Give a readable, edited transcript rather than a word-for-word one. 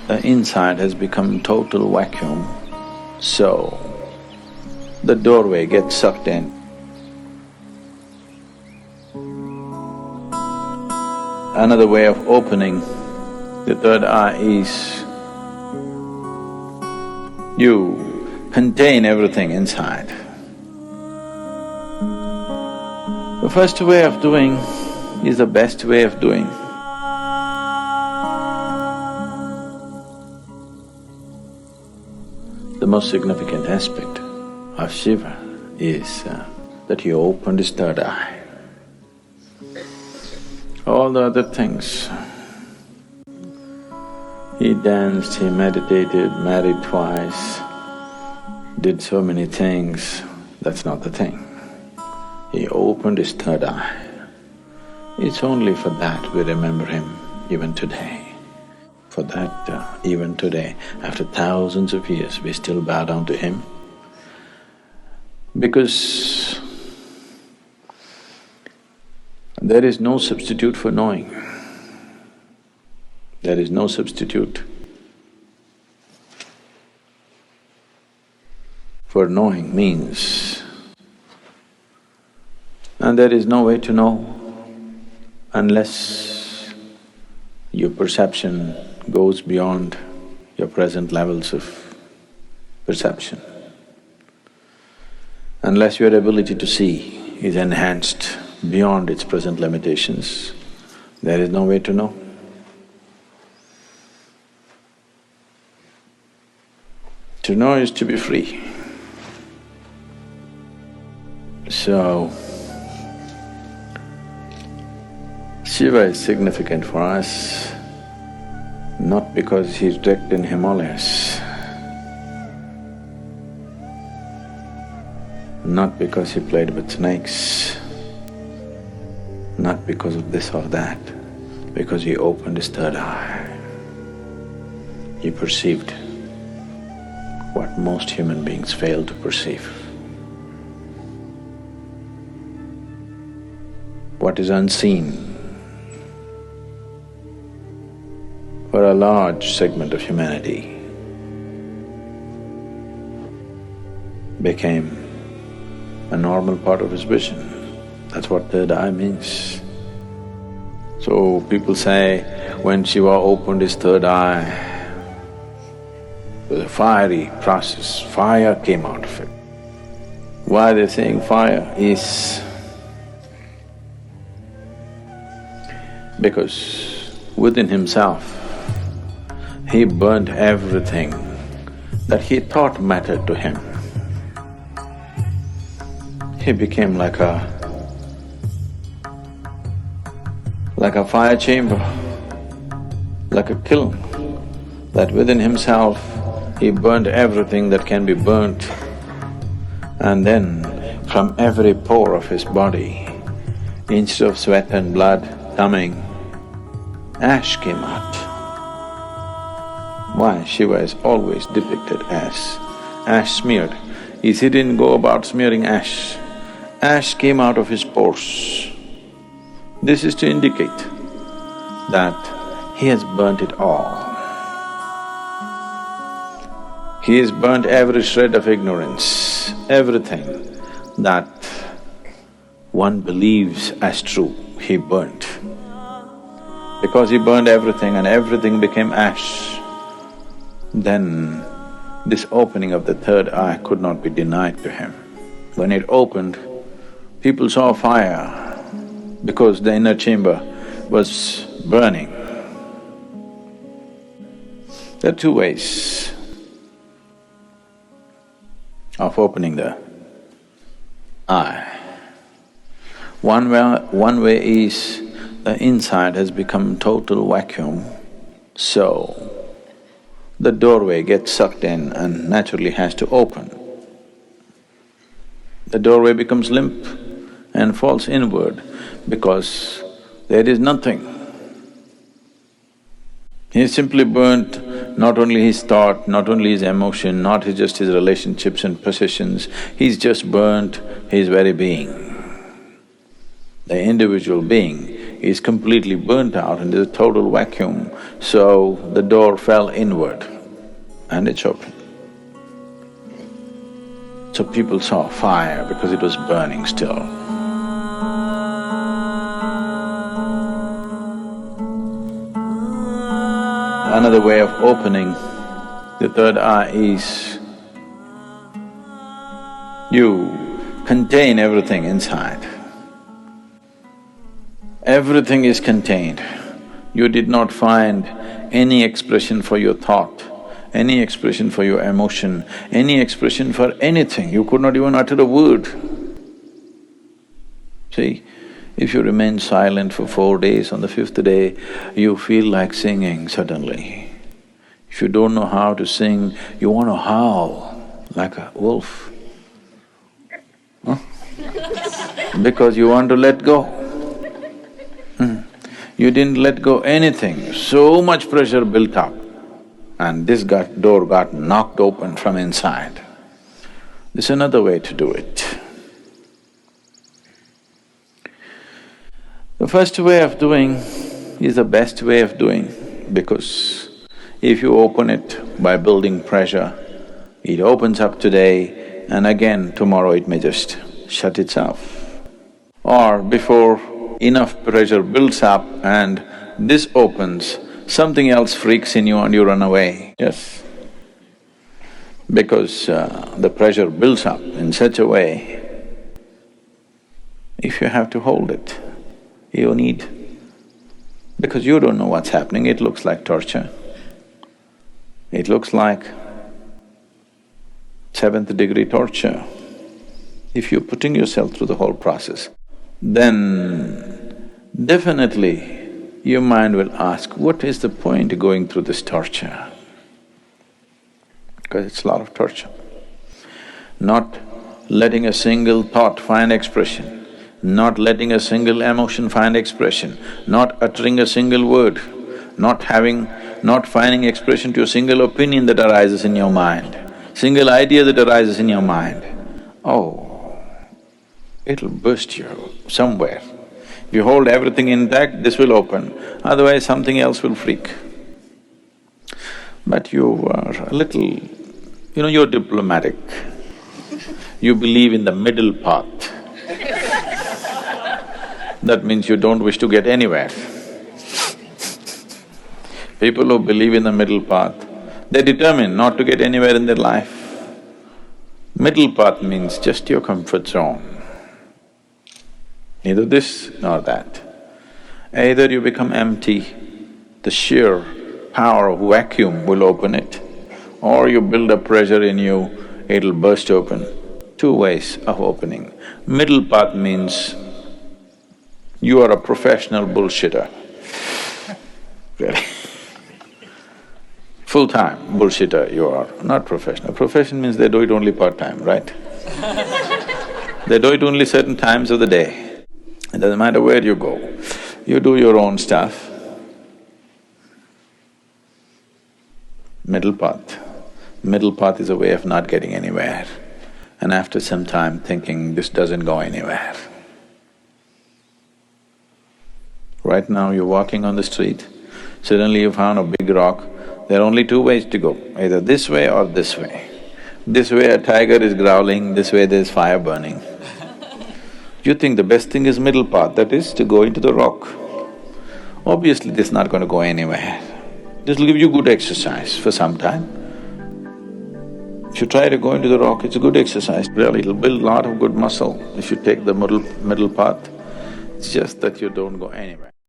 The inside has become total vacuum, so the doorway gets sucked in. Another way of opening the third eye is you contain everything inside. The first way of doing is the best way of doing. The most significant aspect of Shiva is that he opened his third eye. All the other things, he danced, he meditated, married twice, did so many things, that's not the thing. He opened his third eye. It's only for that we remember him even today. For that, even today, after thousands of years, we still bow down to him. Because there is no substitute for knowing. There is no substitute for knowing means. And there is no way to know unless your perception goes beyond your present levels of perception. Unless your ability to see is enhanced beyond its present limitations, there is no way to know. To know is to be free. So, Shiva is significant for us not because he's wrecked in Himalayas, not because he played with snakes, not because of this or that, because he opened his third eye. He perceived what most human beings fail to perceive. What is unseen for a large segment of humanity became a normal part of his vision. That's what third eye means. So people say, when Shiva opened his third eye, it was a fiery process, fire came out of it. Why they're saying fire is because within himself, he burnt everything that he thought mattered to him. He became like a fire chamber, like a kiln, that within himself he burnt everything that can be burnt, and then from every pore of his body, instead of sweat and blood coming, ash came out. Why Shiva is always depicted as ash smeared is he didn't go about smearing ash. Ash came out of his pores. This is to indicate that he has burnt it all. He has burnt every shred of ignorance, everything that one believes as true, he burnt. Because he burned everything and everything became ash, then this opening of the third eye could not be denied to him. When it opened, people saw fire because the inner chamber was burning. There are two ways of opening the eye. One way is the inside has become total vacuum, so the doorway gets sucked in and naturally has to open. The doorway becomes limp and falls inward because there is nothing. He simply burnt not only his thought, not only his emotion, not just his relationships and possessions, he's just burnt his very being. The individual being is completely burnt out and there's a total vacuum, so the door fell inward and it's open. So people saw fire because it was burning still. Another way of opening the third eye is you contain everything inside. Everything is contained. You did not find any expression for your thought, any expression for your emotion, any expression for anything. You could not even utter a word. See, if you remain silent for 4 days, on the 5th day, you feel like singing suddenly. If you don't know how to sing, you want to howl like a wolf. Huh? Because you want to let go. You didn't let go anything, so much pressure built up, and this door got knocked open from inside. This is another way to do it. The first way of doing is the best way of doing, because if you open it by building pressure, it opens up today and again tomorrow it may just shut itself. Or before enough pressure builds up and this opens, something else freaks in you and you run away, yes? Because the pressure builds up in such a way, if you have to hold it, you need… because you don't know what's happening, it looks like torture. It looks like 7th degree torture. If you're putting yourself through the whole process, then definitely your mind will ask, what is the point of going through this torture? Because it's a lot of torture. Not letting a single thought find expression, not letting a single emotion find expression, not uttering a single word, not finding expression to a single opinion that arises in your mind, single idea that arises in your mind. Oh, it'll burst you somewhere. If you hold everything intact, this will open, otherwise something else will freak. But you are a little… you're diplomatic. You believe in the middle path. That means you don't wish to get anywhere. People who believe in the middle path, they're determined not to get anywhere in their life. Middle path means just your comfort zone. Neither this nor that. Either you become empty, the sheer power of vacuum will open it, or you build up pressure in you, it'll burst open. 2 ways of opening. Middle path means you are a professional bullshitter. Really. Full-time bullshitter you are, not professional. Profession means they do it only part-time, right? They do it only certain times of the day. It doesn't matter where you go, you do your own stuff. Middle path. Middle path is a way of not getting anywhere, and after some time thinking, this doesn't go anywhere. Right now you're walking on the street, suddenly you found a big rock, there are only 2 ways to go, either this way or this way. This way a tiger is growling, this way there's fire burning. You think the best thing is middle path, that is to go into the rock. Obviously this is not going to go anywhere. This will give you good exercise for some time. If you try to go into the rock, it's a good exercise, really, it'll build a lot of good muscle if you take the middle path. It's just that you don't go anywhere.